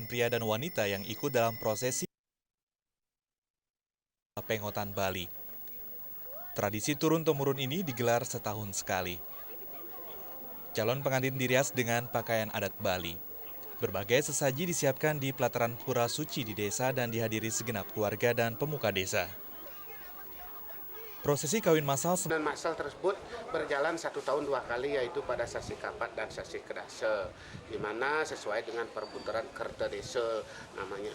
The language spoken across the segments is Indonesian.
Pria dan wanita yang ikut dalam prosesi pengotan Bali. Tradisi turun-temurun ini digelar setahun sekali. Calon pengantin dirias dengan pakaian adat Bali. Berbagai sesaji disiapkan di pelataran pura suci di desa dan dihadiri segenap keluarga dan pemuka desa. Prosesi kawin massal tersebut berjalan 1 tahun 2 kali, yaitu pada sasi kapat dan sasi kedase, di mana sesuai dengan perputaran kerta desa namanya.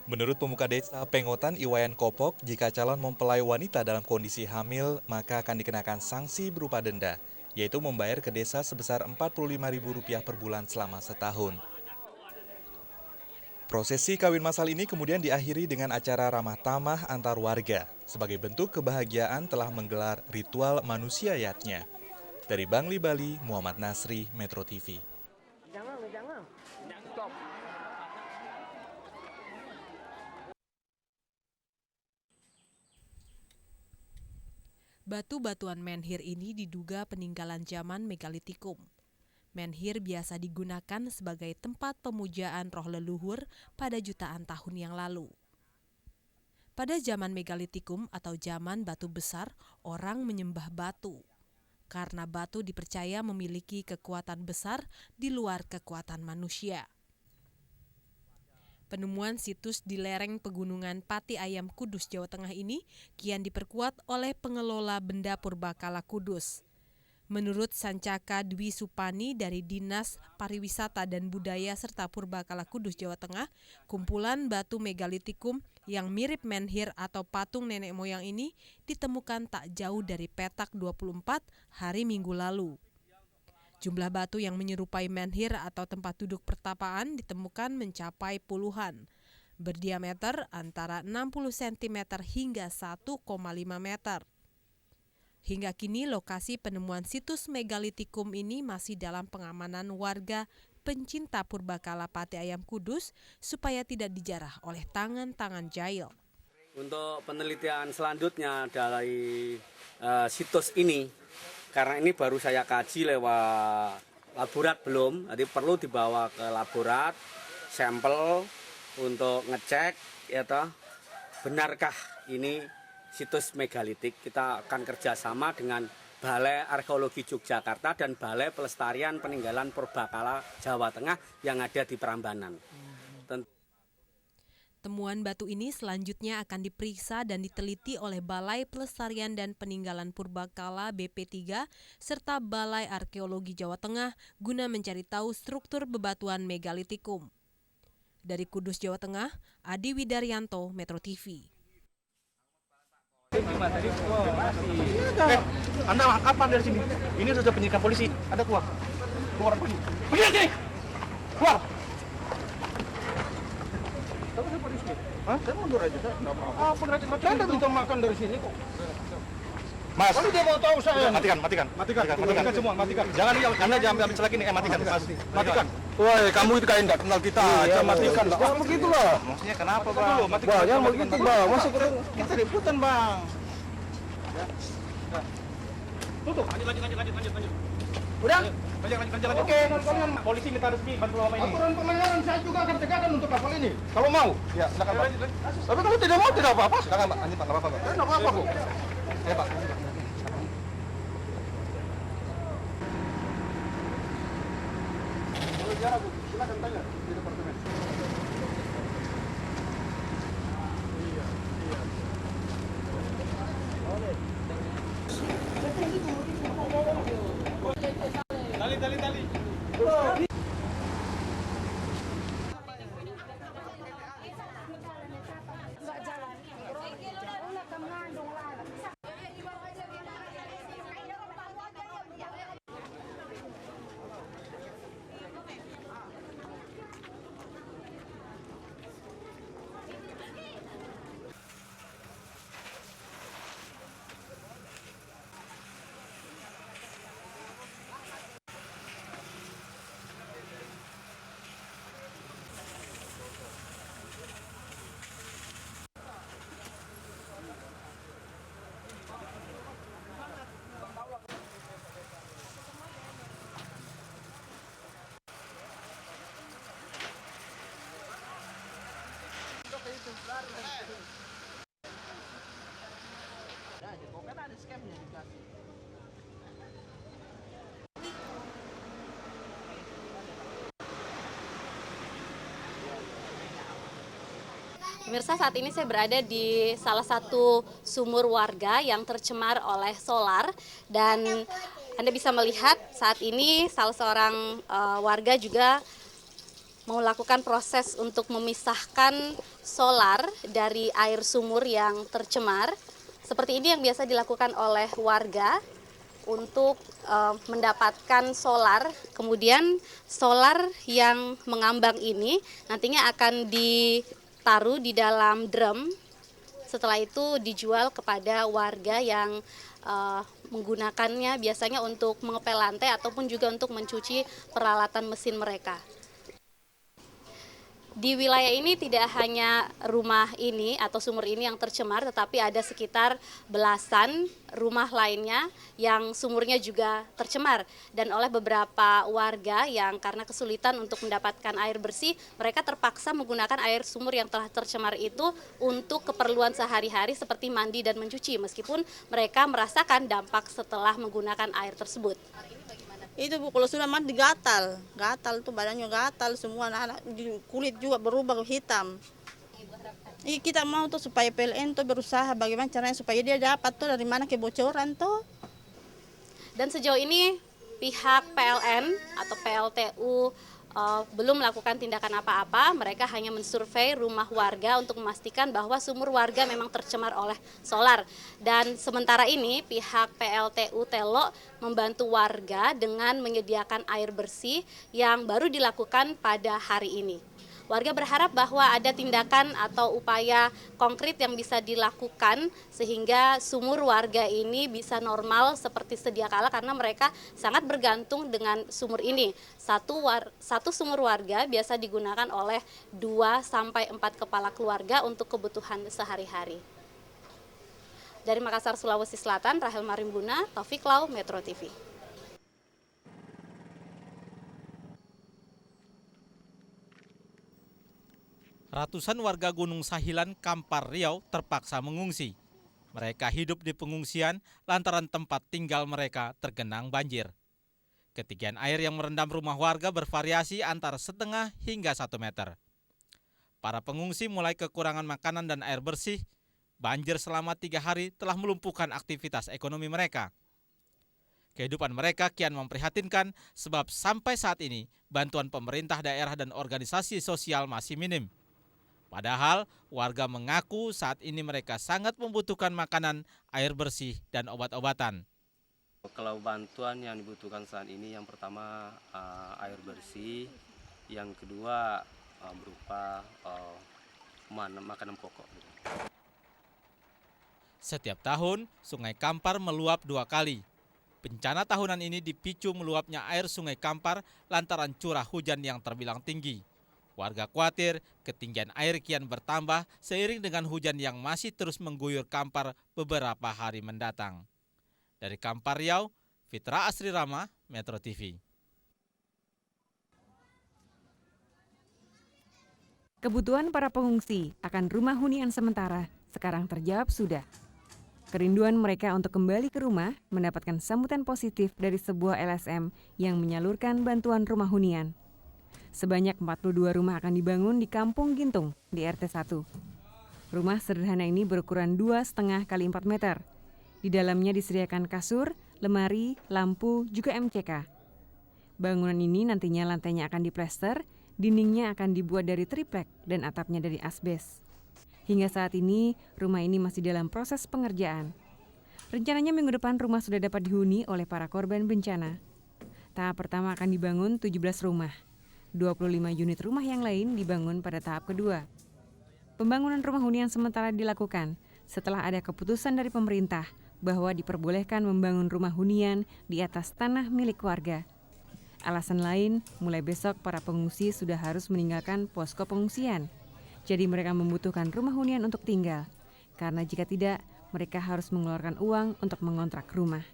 Menurut pemuka desa Pengotan Iwayan Kopok, jika calon mempelai wanita dalam kondisi hamil, maka akan dikenakan sanksi berupa denda, yaitu membayar ke desa sebesar Rp45.000 per bulan selama setahun. Prosesi kawin massal ini kemudian diakhiri dengan acara ramah tamah antar warga. Sebagai bentuk kebahagiaan telah menggelar ritual manusiayatnya. Dari Bangli, Bali, Muhammad Nasri, Metro TV. Stop. Batu-batuan menhir ini diduga peninggalan zaman Megalitikum. Menhir biasa digunakan sebagai tempat pemujaan roh leluhur pada jutaan tahun yang lalu. Pada zaman Megalitikum atau zaman batu besar, orang menyembah batu. Karena batu dipercaya memiliki kekuatan besar di luar kekuatan manusia. Penemuan situs di lereng pegunungan Pati Ayam Kudus, Jawa Tengah ini kian diperkuat oleh pengelola benda purbakala Kudus. Menurut Sancaka Dwi Supani dari Dinas Pariwisata dan Budaya serta Purbakala Kudus, Jawa Tengah, kumpulan batu megalitikum yang mirip menhir atau patung nenek moyang ini ditemukan tak jauh dari petak 24 hari Minggu lalu. Jumlah batu yang menyerupai menhir atau tempat duduk pertapaan ditemukan mencapai puluhan, berdiameter antara 60 cm hingga 1,5 meter. Hingga kini lokasi penemuan situs megalitikum ini masih dalam pengamanan warga pencinta purbakala Pati Ayam Kudus supaya tidak dijarah oleh tangan-tangan jahil. Untuk penelitian selanjutnya dari situs ini, karena ini baru saya kaji lewat laborat belum, jadi perlu dibawa ke laborat, sampel untuk ngecek, ya toh, benarkah ini situs megalitik. Kita akan kerjasama dengan Balai Arkeologi Yogyakarta dan Balai Pelestarian Peninggalan Purbakala Jawa Tengah yang ada di Prambanan. Temuan batu ini selanjutnya akan diperiksa dan diteliti oleh Balai Pelestarian dan Peninggalan Purbakala BP3 serta Balai Arkeologi Jawa Tengah guna mencari tahu struktur bebatuan megalitikum. Dari Kudus, Jawa Tengah, Adi Widaryanto, Metro TV. Anda kapan dari sini? Ini sudah penyidikan polisi. Ada keluar. Keluar pergi. Pergi dari sini. Keluar. Kamu siapa di sini? Hah? Saya mundur aja. Apa gratis-gratis? Anda minta makan dari sini kok. Mas. Kalau dia mau tahu saya. Matikan semua, matikan. Jangan Anda jangan ambil selagi ini, matikan. Matikan. Woi, kamu itu kayak enggak kenal kita aja, matikan. Ya begitulah. Maksudnya kenapa, Bang? Matikan. Jangan begitu, Bang. Masuk kita ributan, Bang. Tutup. Lanjut. Udah? Lanjut. Oke, kalian polisi minta resmi bantu lama ini. Aturan pengamanan saya juga akan tegakkan untuk kapal ini. Kalau mau. Ya, silakan, Pak. Tapi kalau tidak mau tidak apa-apa. Silakan, Pak. Lanjut, Pak. Enggak apa-apa, Pak. Enggak apa-apa, Bu. Ya, Pak. Kalau jarak, Bu, silakan tanya di departemen. Tali. Pemirsa, saat ini saya berada di salah satu sumur warga yang tercemar oleh solar, dan Anda bisa melihat saat ini salah seorang warga juga melakukan proses untuk memisahkan solar dari air sumur yang tercemar. Seperti ini yang biasa dilakukan oleh warga untuk mendapatkan solar. Kemudian solar yang mengambang ini nantinya akan ditaruh di dalam drum. Setelah itu dijual kepada warga yang menggunakannya biasanya untuk mengepel lantai ataupun juga untuk mencuci peralatan mesin mereka. Di wilayah ini tidak hanya rumah ini atau sumur ini yang tercemar, tetapi ada sekitar belasan rumah lainnya yang sumurnya juga tercemar. Dan oleh beberapa warga yang karena kesulitan untuk mendapatkan air bersih, mereka terpaksa menggunakan air sumur yang telah tercemar itu untuk keperluan sehari-hari seperti mandi dan mencuci, meskipun mereka merasakan dampak setelah menggunakan air tersebut. Itu Bu, kalau sudah mandi gatal tuh badannya gatal semua, anak kulit juga berubah hitam. Kita mau tuh supaya PLN tuh berusaha bagaimana caranya supaya dia dapat tuh dari mana kebocoran tuh. Dan sejauh ini pihak PLN atau PLTU belum melakukan tindakan apa-apa. Mereka hanya mensurvei rumah warga untuk memastikan bahwa sumur warga memang tercemar oleh solar. Dan sementara ini pihak PLTU Telok membantu warga dengan menyediakan air bersih yang baru dilakukan pada hari ini. Warga berharap bahwa ada tindakan atau upaya konkret yang bisa dilakukan sehingga sumur warga ini bisa normal seperti sedia kala, karena mereka sangat bergantung dengan sumur ini. Satu sumur warga biasa digunakan oleh 2-4 kepala keluarga untuk kebutuhan sehari-hari. Dari Makassar, Sulawesi Selatan, Rahel Marimbuna, Taufik Lau, Metro TV. Ratusan warga Gunung Sahilan, Kampar Riau terpaksa mengungsi. Mereka hidup di pengungsian lantaran tempat tinggal mereka tergenang banjir. Ketinggian air yang merendam rumah warga bervariasi antara setengah hingga 1 meter. Para pengungsi mulai kekurangan makanan dan air bersih. Banjir selama 3 hari telah melumpuhkan aktivitas ekonomi mereka. Kehidupan mereka kian memprihatinkan sebab sampai saat ini bantuan pemerintah daerah dan organisasi sosial masih minim. Padahal warga mengaku saat ini mereka sangat membutuhkan makanan, air bersih, dan obat-obatan. Kalau bantuan yang dibutuhkan saat ini, yang pertama air bersih, yang kedua berupa makanan pokok. Setiap tahun, Sungai Kampar meluap 2 kali. Bencana tahunan ini dipicu meluapnya air Sungai Kampar lantaran curah hujan yang terbilang tinggi. Warga khawatir ketinggian air kian bertambah seiring dengan hujan yang masih terus mengguyur Kampar beberapa hari mendatang. Dari Kampar Riau, Fitra Asri Rama, Metro TV. Kebutuhan para pengungsi akan rumah hunian sementara sekarang terjawab sudah. Kerinduan mereka untuk kembali ke rumah mendapatkan sambutan positif dari sebuah LSM yang menyalurkan bantuan rumah hunian. Sebanyak 42 rumah akan dibangun di Kampung Gintung di RT 1. Rumah sederhana ini berukuran 2,5 kali 4 meter. Di dalamnya disediakan kasur, lemari, lampu, juga MCK. Bangunan ini nantinya lantainya akan diplester, dindingnya akan dibuat dari triplek dan atapnya dari asbes. Hingga saat ini, rumah ini masih dalam proses pengerjaan. Rencananya minggu depan rumah sudah dapat dihuni oleh para korban bencana. Tahap pertama akan dibangun 17 rumah. 25 unit rumah yang lain dibangun pada tahap kedua. Pembangunan rumah hunian sementara dilakukan setelah ada keputusan dari pemerintah bahwa diperbolehkan membangun rumah hunian di atas tanah milik warga. Alasan lain, mulai besok para pengungsi sudah harus meninggalkan posko pengungsian. Jadi mereka membutuhkan rumah hunian untuk tinggal. Karena jika tidak, mereka harus mengeluarkan uang untuk mengontrak rumah.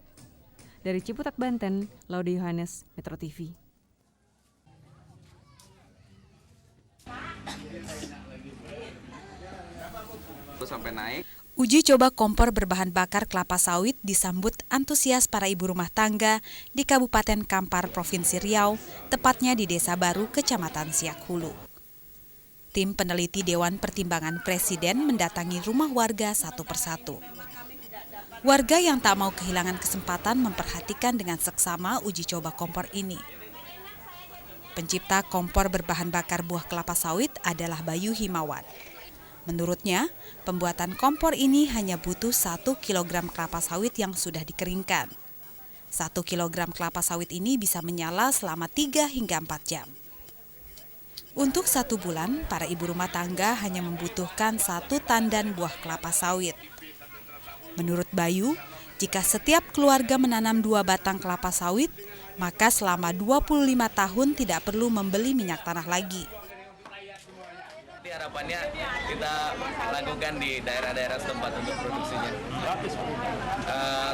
Dari Ciputat, Banten, Laude Yohanes, Metro TV. sampai naik. Uji coba kompor berbahan bakar kelapa sawit disambut antusias para ibu rumah tangga di Kabupaten Kampar, Provinsi Riau, tepatnya di Desa Baru, Kecamatan Siak Hulu. Tim peneliti Dewan Pertimbangan Presiden mendatangi rumah warga satu persatu. Warga yang tak mau kehilangan kesempatan memperhatikan dengan seksama uji coba kompor ini. Pencipta kompor berbahan bakar buah kelapa sawit adalah Bayu Himawan. Menurutnya, pembuatan kompor ini hanya butuh 1 kg kelapa sawit yang sudah dikeringkan. 1 kg kelapa sawit ini bisa menyala selama 3 hingga 4 jam. Untuk 1 bulan, para ibu rumah tangga hanya membutuhkan 1 tandan buah kelapa sawit. Menurut Bayu, jika setiap keluarga menanam 2 batang kelapa sawit, maka selama 25 tahun tidak perlu membeli minyak tanah lagi. Harapannya kita lakukan di daerah-daerah setempat untuk produksinya.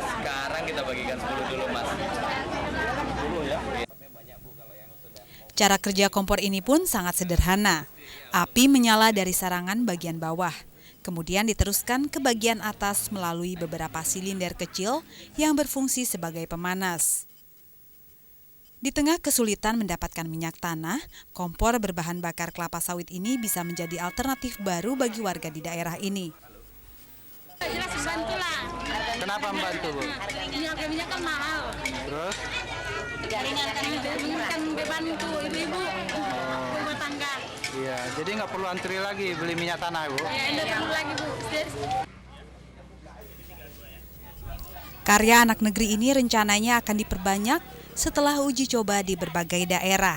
Sekarang kita bagikan 10 dulu, Mas. 10 ya. Cara kerja kompor ini pun sangat sederhana. Api menyala dari sarangan bagian bawah, kemudian diteruskan ke bagian atas melalui beberapa silinder kecil yang berfungsi sebagai pemanas. Di tengah kesulitan mendapatkan minyak tanah, kompor berbahan bakar kelapa sawit ini bisa menjadi alternatif baru bagi warga di daerah ini. Jelas membantu lah. Kenapa membantu, Bu? Minyak kan mahal. Terus? Meringankan beban untuk ibu-ibu rumah tangga. Iya, jadi nggak perlu antri lagi beli minyak tanah, Bu? Ya, nggak perlu lagi, Bu. Karya anak negeri ini rencananya akan diperbanyak setelah uji coba di berbagai daerah.